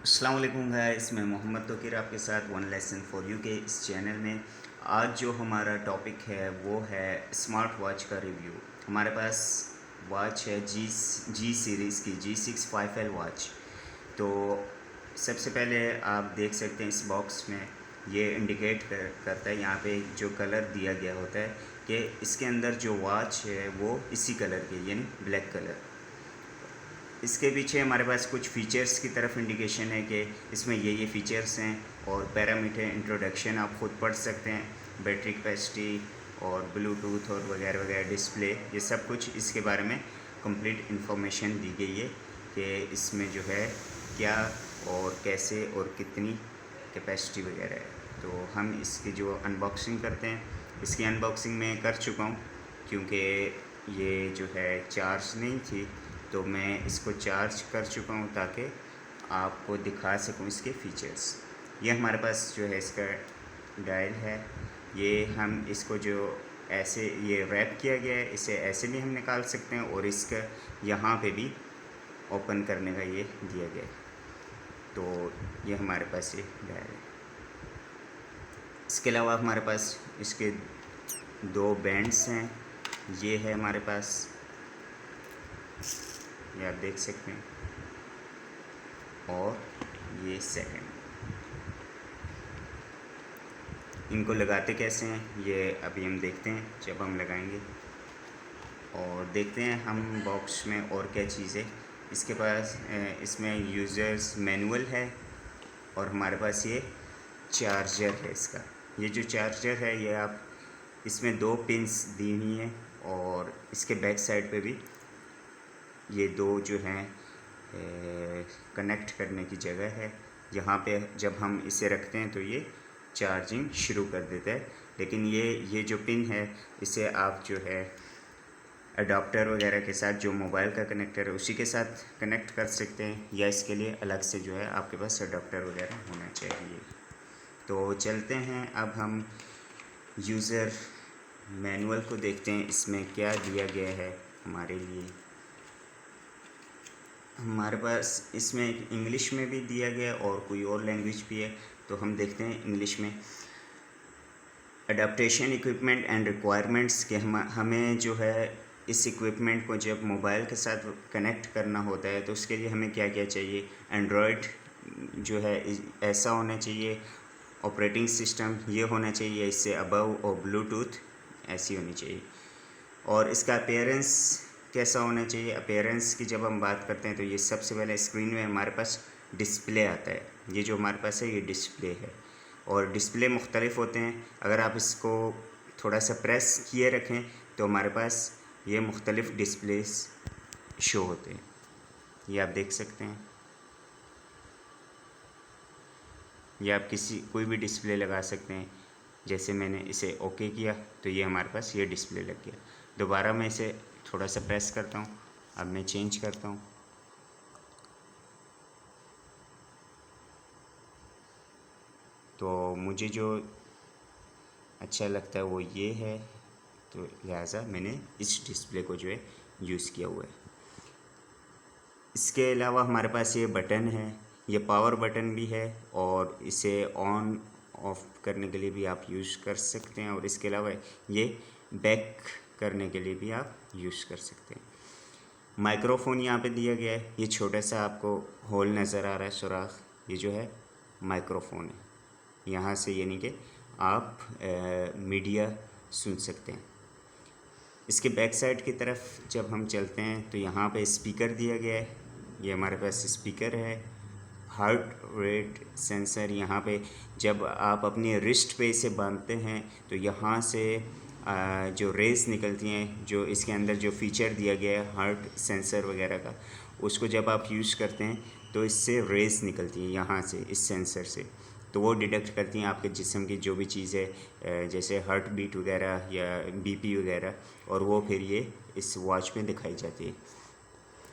अस्सलाम वालेकुम गाइस, मैं मोहम्मद तोकीर आपके साथ वन लेसन फॉर यू के इस चैनल में। आज जो हमारा टॉपिक है वो है स्मार्ट वॉच का रिव्यू। हमारे पास वॉच है जी सीरीज़ की G6 5L वॉच। तो सबसे पहले आप देख सकते हैं इस बॉक्स में ये इंडिकेट करता है, यहाँ पे जो कलर दिया गया होता है कि इसके अंदर जो वॉच है वो इसी कलर की, यानी ब्लैक कलर। इसके पीछे हमारे पास कुछ फ़ीचर्स की तरफ इंडिकेशन है कि इसमें ये फ़ीचर्स हैं, और पैरामीटर इंट्रोडक्शन आप ख़ुद पढ़ सकते हैं। बैटरी कैपेसिटी और ब्लूटूथ और वगैरह वगैरह, डिस्प्ले, ये सब कुछ इसके बारे में कंप्लीट इन्फॉर्मेशन दी गई है कि इसमें जो है क्या और कैसे और कितनी कैपेसिटी वगैरह है। तो हम इसकी जो अनबॉक्सिंग करते हैं, इसकी अनबॉक्सिंग मैं कर चुका हूँ क्योंकि ये जो है चार्ज नहीं थी, तो मैं इसको चार्ज कर चुका हूँ ताकि आपको दिखा सकूँ इसके फ़ीचर्स। ये हमारे पास जो है इसका डायल है। ये हम इसको जो ऐसे ये रैप किया गया है, इसे ऐसे भी हम निकाल सकते हैं, और इसका यहाँ पे भी ओपन करने का ये दिया गया है। तो ये हमारे पास ये डायल है। इसके अलावा हमारे पास इसके दो बैंड्स हैं। ये है हमारे पास, ये आप देख सकते हैं, और ये सेकंड। इनको लगाते कैसे हैं ये अभी हम देखते हैं जब हम लगाएंगे, और देखते हैं हम बॉक्स में और क्या चीज़ है। इसके पास इसमें यूज़र्स मैनुअल है, और हमारे पास ये चार्जर है इसका। ये जो चार्जर है ये आप, इसमें दो पिंस दी हुई हैं, और इसके बैक साइड पे भी ये दो जो हैं कनेक्ट करने की जगह है। यहाँ पे जब हम इसे रखते हैं तो ये चार्जिंग शुरू कर देता है। लेकिन ये जो पिन है, इसे आप जो है अडाप्टर वगैरह के साथ, जो मोबाइल का कनेक्टर है उसी के साथ कनेक्ट कर सकते हैं, या इसके लिए अलग से जो है आपके पास अडाप्टर वगैरह होना चाहिए। तो चलते हैं अब हम यूज़र मैनुअल को देखते हैं, इसमें क्या दिया गया है हमारे लिए। हमारे पास इसमें इंग्लिश में भी दिया गया और कोई और लैंग्वेज भी है, तो हम देखते हैं इंग्लिश में। अडेप्टेशन इक्विपमेंट एंड रिक्वायरमेंट्स के हमें जो है इस इक्विपमेंट को जब मोबाइल के साथ कनेक्ट करना होता है तो उसके लिए हमें क्या क्या चाहिए। एंड्रॉयड जो है ऐसा होना चाहिए, ऑपरेटिंग सिस्टम ये होना चाहिए इससे अबव, और ब्लूटूथ ऐसी होनी चाहिए। और इसका अपीयरेंस कैसा होना चाहिए। अपीयरेंस की जब हम बात करते हैं तो ये सबसे पहले स्क्रीन में हमारे पास डिस्प्ले आता है। ये जो हमारे पास है ये डिस्प्ले है, और डिस्प्ले मुख्तलिफ होते हैं। अगर आप इसको थोड़ा सा प्रेस किए रखें तो हमारे पास ये मुख्तलिफ डिस्प्लेस शो होते हैं। ये आप देख सकते हैं, या आप कोई भी डिस्प्ले लगा सकते हैं। जैसे मैंने इसे ओके किया तो ये हमारे पास ये डिस्प्ले लग गया। दोबारा मैं इसे थोड़ा सा प्रेस करता हूँ, अब मैं चेंज करता हूँ। तो मुझे जो अच्छा लगता है वो ये है, तो लिहाजा मैंने इस डिस्प्ले को जो है यूज़ किया हुआ है। इसके अलावा हमारे पास ये बटन है, ये पावर बटन भी है, और इसे ऑन ऑफ करने के लिए भी आप यूज़ कर सकते हैं, और इसके अलावा ये बैक करने के लिए भी आप यूज़ कर सकते हैं। माइक्रोफोन यहाँ पे दिया गया है, ये छोटा सा आपको होल नज़र आ रहा है, सुराख, ये जो है माइक्रोफोन है। यहाँ से यानी कि आप मीडिया सुन सकते हैं। इसके बैक साइड की तरफ जब हम चलते हैं तो यहाँ पे स्पीकर दिया गया है। ये हमारे पास स्पीकर है। हार्ट रेट सेंसर यहाँ पे, जब आप अपनी रिस्ट पे इसे बांधते हैं तो यहाँ से जो रेस निकलती हैं, जो इसके अंदर जो फ़ीचर दिया गया है हार्ट सेंसर वगैरह का, उसको जब आप यूज़ करते हैं तो इससे रेस निकलती हैं यहाँ से, इस सेंसर से। तो वो डिटेक्ट करती हैं आपके जिस्म की जो भी चीज़ है, जैसे हार्ट बीट वगैरह या बीपी वगैरह, और वो फिर ये इस वॉच में दिखाई जाती है।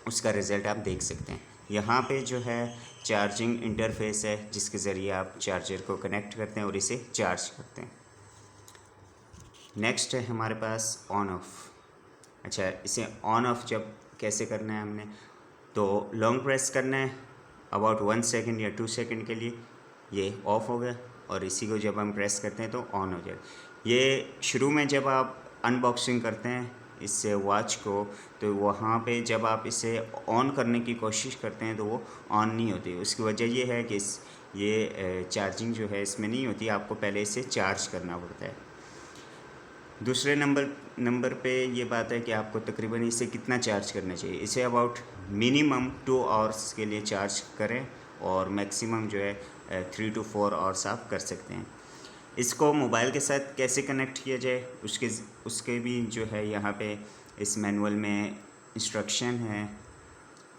उसका रिज़ल्ट आप देख सकते हैं। यहाँ पे जो है चार्जिंग इंटरफेस है, जिसके ज़रिए आप चार्जर को कनेक्ट करते हैं और इसे चार्ज करते हैं। नेक्स्ट है हमारे पास ऑन ऑफ। अच्छा, इसे ऑन ऑफ जब कैसे करना है हमने, तो लॉन्ग प्रेस करना है अबाउट 1 सेकेंड या 2 सेकेंड के लिए ये ऑफ हो गया, और इसी को जब हम प्रेस करते हैं तो ऑन हो जाए। ये शुरू में जब आप अनबॉक्सिंग करते हैं इससे वॉच को, तो वहाँ पे जब आप इसे ऑन करने की कोशिश करते हैं तो वो ऑन नहीं होती। उसकी वजह ये है कि ये चार्जिंग जो है इसमें नहीं होती, आपको पहले इसे चार्ज करना पड़ता है। दूसरे नंबर पे ये बात है कि आपको तकरीबन इसे कितना चार्ज करना चाहिए। इसे अबाउट मिनिमम 2 आवर्स के लिए चार्ज करें, और मैक्सिमम जो है 3 to 4 आवर्स आप कर सकते हैं। इसको मोबाइल के साथ कैसे कनेक्ट किया जाए उसके भी जो है यहाँ पे इस मैनुअल में इंस्ट्रक्शन है।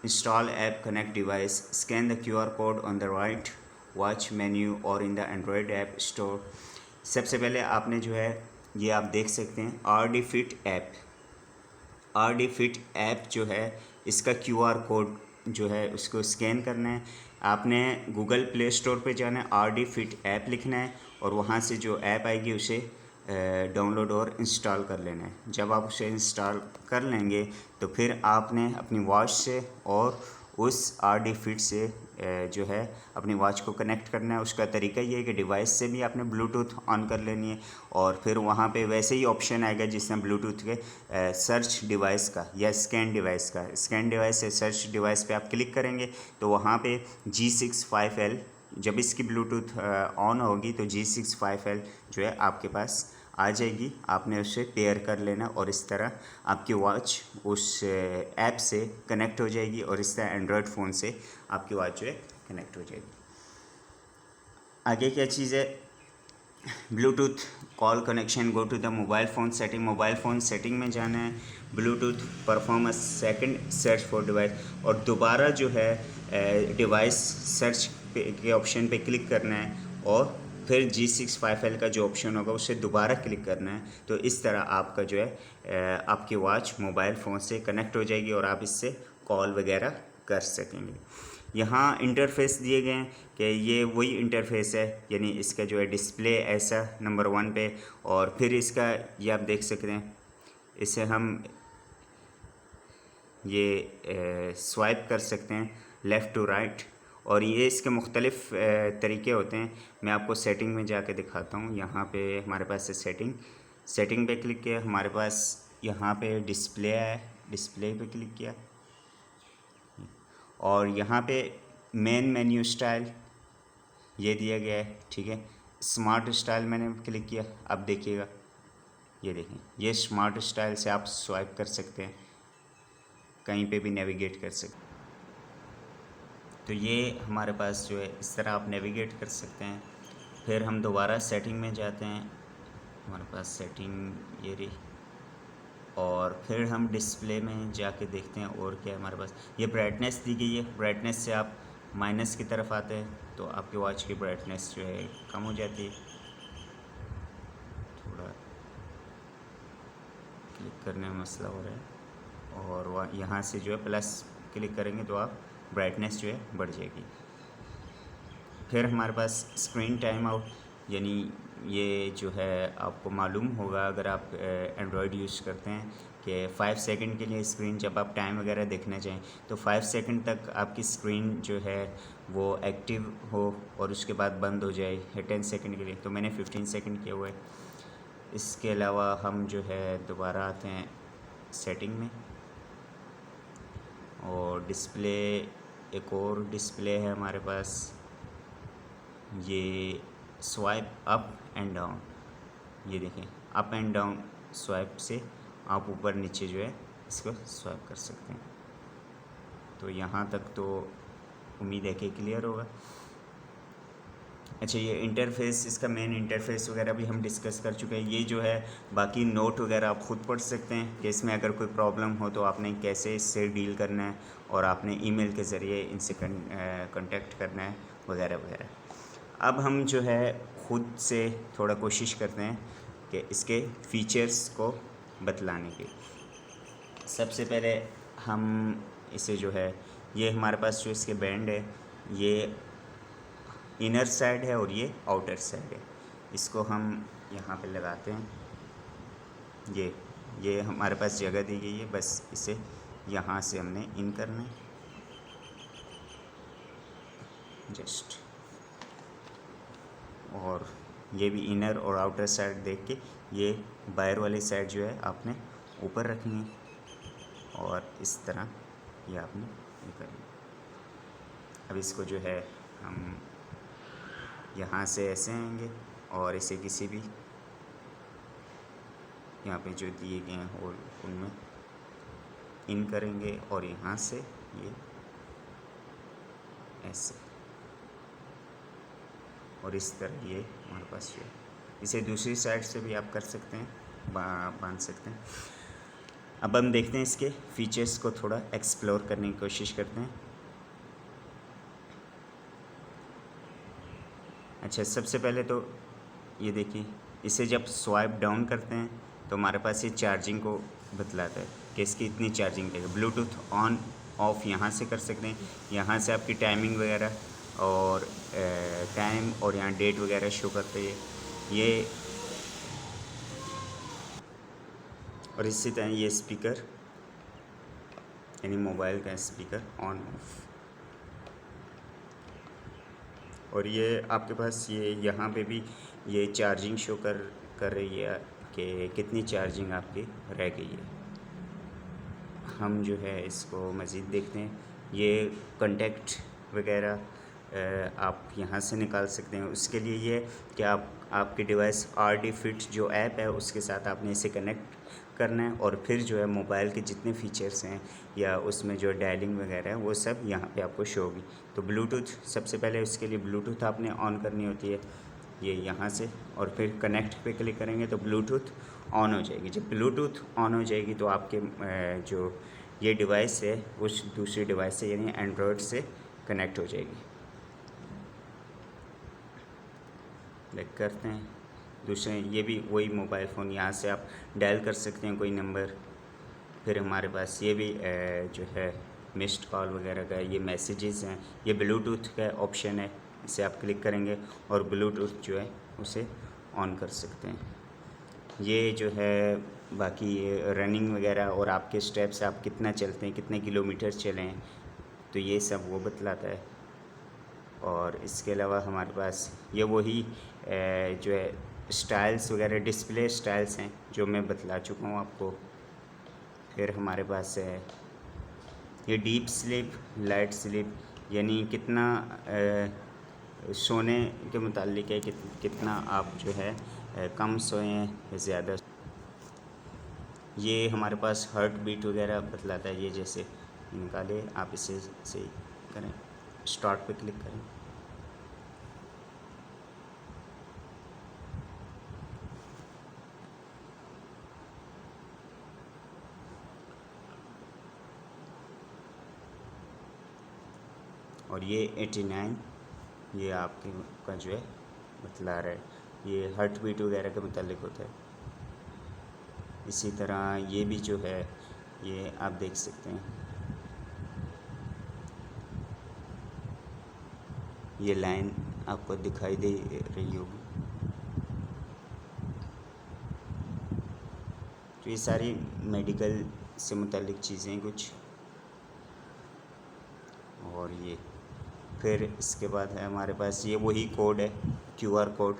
Install app, connect device, scan the QR code on the right watch menu और in the Android app store. सबसे पहले आपने जो है ये आप देख सकते हैं RD Fit app. RD Fit app जो है इसका QR कोड जो है उसको स्कैन करना है। आपने गूगल प्ले स्टोर पे जाना है, RD Fit ऐप लिखना है, और वहाँ से जो ऐप आएगी उसे डाउनलोड और इंस्टॉल कर लेना है। जब आप उसे इंस्टॉल कर लेंगे तो फिर आपने अपनी वॉच से और उस RD Fit से जो है अपनी वॉच को कनेक्ट करना है। उसका तरीका ये है कि डिवाइस से भी आपने ब्लूटूथ ऑन कर लेनी है, और फिर वहाँ पे वैसे ही ऑप्शन आएगा जिसमें ब्लूटूथ के सर्च डिवाइस का या स्कैन डिवाइस का, स्कैन डिवाइस या सर्च डिवाइस पे आप क्लिक करेंगे तो वहाँ पे G65L, जब इसकी ब्लूटूथ ऑन होगी तो G65L जो है आपके पास आ जाएगी। आपने उससे पेयर कर लेना, और इस तरह आपकी वॉच उस ऐप से कनेक्ट हो जाएगी, और इस तरह एंड्रॉयड फ़ोन से आपकी वॉच जो है कनेक्ट हो जाएगी। आगे क्या चीज़ है, Bluetooth call connection. Go to the mobile phone setting. Mobile phone setting में जाना है, Bluetooth performance second search for device, और दोबारा जो है डिवाइस सर्च के ऑप्शन पे क्लिक करना है, और फिर G65L का जो ऑप्शन होगा उसे दोबारा क्लिक करना है। तो इस तरह आपका जो है आपकी वॉच मोबाइल फ़ोन से कनेक्ट हो जाएगी, और आप इससे कॉल वगैरह कर सकेंगे। यहाँ इंटरफेस दिए गए हैं कि ये वही इंटरफेस है, यानी इसका जो है डिस्प्ले ऐसा नंबर 1 पे, और फिर इसका ये आप देख सकते हैं, इसे हम ये स्वाइप कर सकते हैं लेफ़्ट टू राइट, और ये इसके मुख्तलिफ़ तरीके होते हैं। मैं आपको सेटिंग में जाके दिखाता हूँ। यहाँ पे हमारे पास है सेटिंग पे क्लिक किया, हमारे पास यहाँ पे डिस्प्ले है, डिस्प्ले पे क्लिक किया, और यहाँ पे मेन मेन्यू स्टाइल ये दिया गया है, ठीक है। स्मार्ट स्टाइल मैंने क्लिक किया, अब देखिएगा ये देखें, ये स्मार्ट स्टाइल से आप स्वाइप कर सकते हैं, कहीं पे भी नेविगेट कर सकते हैं। तो ये हमारे पास जो है इस तरह आप नेविगेट कर सकते हैं। फिर हम दोबारा सेटिंग में जाते हैं, हमारे पास सेटिंग ये रही, और फिर हम डिस्प्ले में जाके देखते हैं और क्या है हमारे पास। ये ब्राइटनेस दी गई है, ब्राइटनेस से आप माइनस की तरफ आते हैं तो आपकी वॉच की ब्राइटनेस जो है कम हो जाती है। थोड़ा क्लिक करने में मसला हो रहा है, और वह यहाँ से जो है प्लस क्लिक करेंगे तो आप ब्राइटनेस जो है बढ़ जाएगी। फिर हमारे पास स्क्रीन टाइम आउट, यानी ये जो है आपको मालूम होगा अगर आप एंड्रॉयड यूज़ करते हैं कि 5 सेकंड के लिए स्क्रीन, जब आप टाइम वगैरह देखना चाहें तो 5 सेकंड तक आपकी स्क्रीन जो है वो एक्टिव हो और उसके बाद बंद हो जाए, या 10 सेकंड के लिए। तो मैंने 15 सेकंड किया हुआ है। इसके अलावा हम जो है दोबारा आते हैं सेटिंग में, और डिस्प्ले, एक और डिस्प्ले है हमारे पास, ये स्वाइप अप एंड डाउन, ये देखें अप एंड डाउन स्वाइप से आप ऊपर नीचे जो है इसको स्वाइप कर सकते हैं। तो यहाँ तक तो उम्मीद है कि क्लियर होगा। अच्छा, ये इंटरफेस, इसका मेन इंटरफेस वगैरह भी हम डिस्कस कर चुके हैं। ये जो है बाकी नोट वगैरह आप ख़ुद पढ़ सकते हैं कि इसमें अगर कोई प्रॉब्लम हो तो आपने कैसे इससे डील करना है, और आपने ईमेल के ज़रिए इनसे कांटेक्ट करना है वगैरह वगैरह। अब हम जो है ख़ुद से थोड़ा कोशिश करते हैं कि इसके फ़ीचर्स को बतलाने की। सबसे पहले हम इसे जो है, ये हमारे पास जो इसके बैंड है ये इनर साइड है और ये आउटर साइड है। इसको हम यहाँ पे लगाते हैं, ये हमारे पास जगह दी गई है, बस इसे यहाँ से हमने इन करना है, जस्ट, और ये भी इनर और आउटर साइड देख के ये बाहर वाली साइड जो है आपने ऊपर रखनी है और इस तरह ये आपने ये करनी है। अब इसको जो है हम यहाँ से ऐसे आएंगे और इसे किसी भी यहाँ पे जो दिए गए हैं होल उनमें इन करेंगे और यहाँ से ये ऐसे और इस तरह ये हमारे पास ये, इसे दूसरी साइड से भी आप कर सकते हैं, बांध सकते हैं। अब हम देखते हैं इसके फीचर्स को थोड़ा एक्सप्लोर करने की कोशिश करते हैं। अच्छा, सबसे पहले तो ये देखिए, इसे जब स्वाइप डाउन करते हैं तो हमारे पास ये चार्जिंग को बतलाता है कि इसकी इतनी चार्जिंग रहेगी। ब्लूटूथ ऑन ऑफ यहाँ से कर सकते हैं, यहाँ से आपकी टाइमिंग वगैरह और टाइम और यहाँ डेट वगैरह शो करते हैं ये। और इसी तरह ये स्पीकर यानी मोबाइल का स्पीकर ऑन ऑफ, और ये आपके पास ये यहाँ पे भी ये चार्जिंग शो कर रही है कि कितनी चार्जिंग आपकी रह गई है। हम जो है इसको मज़ीद देखते हैं। ये कॉन्टैक्ट वगैरह आप यहाँ से निकाल सकते हैं। उसके लिए ये कि आपकी डिवाइस RD फिट जो ऐप है उसके साथ आपने इसे कनेक्ट करना है और फिर जो है मोबाइल के जितने फ़ीचर्स हैं या उसमें जो डायलिंग वगैरह है वो सब यहाँ पे आपको शो होगी। तो ब्लूटूथ सबसे पहले उसके लिए ब्लूटूथ आपने ऑन करनी होती है, ये यहाँ से, और फिर कनेक्ट पे क्लिक करेंगे तो ब्लूटूथ ऑन हो जाएगी। जब ब्लूटूथ ऑन हो जाएगी तो आपके जो ये डिवाइस है उस दूसरी डिवाइस से यानी एंड्रॉयड से कनेक्ट हो जाएगी। क्लिक करते हैं दूसरे, ये भी वही मोबाइल फ़ोन, यहाँ से आप डायल कर सकते हैं कोई नंबर। फिर हमारे पास ये भी जो है मिस्ड कॉल वगैरह का ये मैसेजेस हैं, ये ब्लूटूथ का ऑप्शन है, इसे आप क्लिक करेंगे और ब्लूटूथ जो है उसे ऑन कर सकते हैं। ये जो है बाकी ये रनिंग वगैरह और आपके स्टेप्स, आप कितना चलते हैं, कितने किलोमीटर चले हैं, तो ये सब वो बतलाता है। और इसके अलावा हमारे पास ये वही जो है स्टाइल्स वगैरह, डिस्प्ले स्टाइल्स हैं जो मैं बतला चुका हूँ आपको। फिर हमारे पास है ये डीप स्लीप, लाइट स्लीप, यानी कितना सोने के मुतालिक है, कितना आप जो है कम सोए हैं या ज़्यादा। ये हमारे पास हार्ट बीट वगैरह बतलाता है। ये जैसे निकाले आप इसे से करें, स्टार्ट पे क्लिक करें, और ये 89 ये आपके का जो है बतला रहा है, ये हार्ट बीट वगैरह के मुतालिक होता है। इसी तरह ये भी जो है ये आप देख सकते हैं, ये लाइन आपको दिखाई दे रही होगी। तो ये सारी मेडिकल से मुतालिक चीज़ें कुछ, और ये फिर इसके बाद है हमारे पास ये वही कोड है, QR कोड।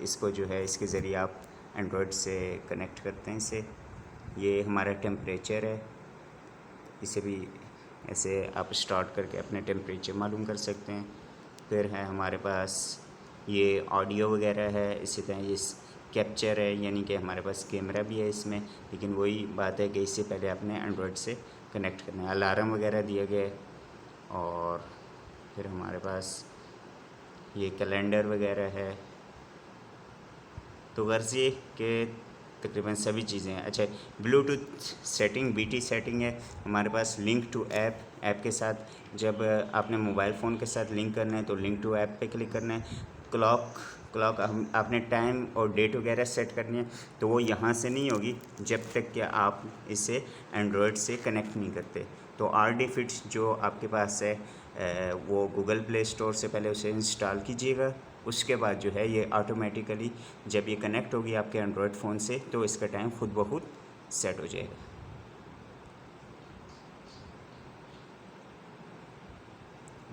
इसको जो है इसके ज़रिए आप एंड्रॉयड से कनेक्ट करते हैं इसे। ये हमारा टेम्परेचर है, इसे भी ऐसे आप स्टार्ट करके अपने टेम्परेचर मालूम कर सकते हैं। फिर है हमारे पास ये ऑडियो वगैरह है, इसी तरह ये कैप्चर है, यानी कि हमारे पास कैमरा भी है इसमें, लेकिन वही बात है कि इससे पहले आपने एंड्रॉयड से कनेक्ट करना है। अलार्म वगैरह दिया गया है, और फिर हमारे पास ये कैलेंडर वगैरह है। तो गर्ज ये के तकरीबन सभी चीज़ें हैं। अच्छा, ब्लूटूथ सेटिंग, BT सेटिंग है हमारे पास। लिंक टू ऐप के साथ जब आपने मोबाइल फ़ोन के साथ लिंक करना है तो लिंक टू ऐप पे क्लिक करना है। क्लॉक हम आपने टाइम और डेट वगैरह सेट करनी है, तो वो यहाँ से नहीं होगी जब तक कि आप इसे एंड्रॉयड से कनेक्ट नहीं करते। तो RD फिट जो आपके पास है वो गूगल प्ले स्टोर से पहले उसे इंस्टॉल कीजिएगा। उसके बाद जो है ये ऑटोमेटिकली जब ये कनेक्ट होगी आपके एंड्रॉयड फ़ोन से तो इसका टाइम खुद ब खुद सेट हो जाएगा।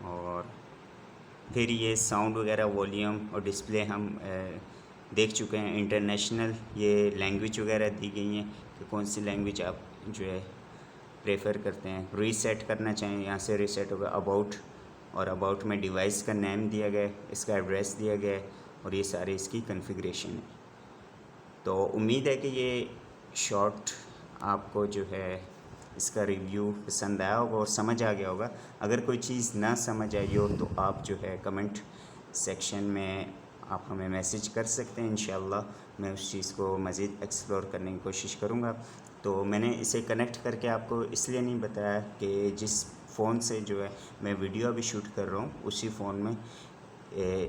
और फिर ये साउंड वगैरह वॉल्यूम और डिस्प्ले हम देख चुके हैं। इंटरनेशनल ये लैंग्वेज वगैरह दी गई हैं कि कौन सी लैंग्वेज आप जो है प्रेफर करते हैं। रीसेट करना चाहें यहाँ से रीसेट होगा। अबाउट, और अबाउट में डिवाइस का नेम दिया गया है, इसका एड्रेस दिया गया है और ये सारी इसकी कॉन्फ़िगरेशन है। तो उम्मीद है कि ये शॉर्ट आपको जो है इसका रिव्यू पसंद आया होगा और समझ आ गया होगा। अगर कोई चीज़ ना समझ आई हो तो आप जो है कमेंट सेक्शन में आप हमें मैसेज कर सकते हैं। इंशाल्लाह मैं उस चीज़ को मज़ीद एक्सप्लोर करने की कोशिश करूँगा। तो मैंने इसे कनेक्ट करके आपको इसलिए नहीं बताया कि जिस फ़ोन से जो है मैं वीडियो अभी शूट कर रहा हूँ उसी फ़ोन में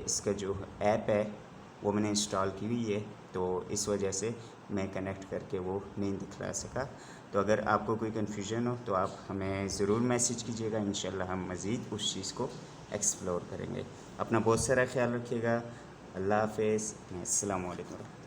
इसका जो ऐप है वो मैंने इंस्टॉल की हुई है, तो इस वजह से मैं कनेक्ट करके वो नहीं दिखला सका। तो अगर आपको कोई कन्फ्यूजन हो तो आप हमें ज़रूर मैसेज कीजिएगा। इंशाल्लाह हम मज़ीद उस चीज़ को एक्सप्लोर करेंगे। अपना बहुत सारा ख्याल रखिएगा। अल्लाह हाफ़िज़। अस्सलामु अलैकुम।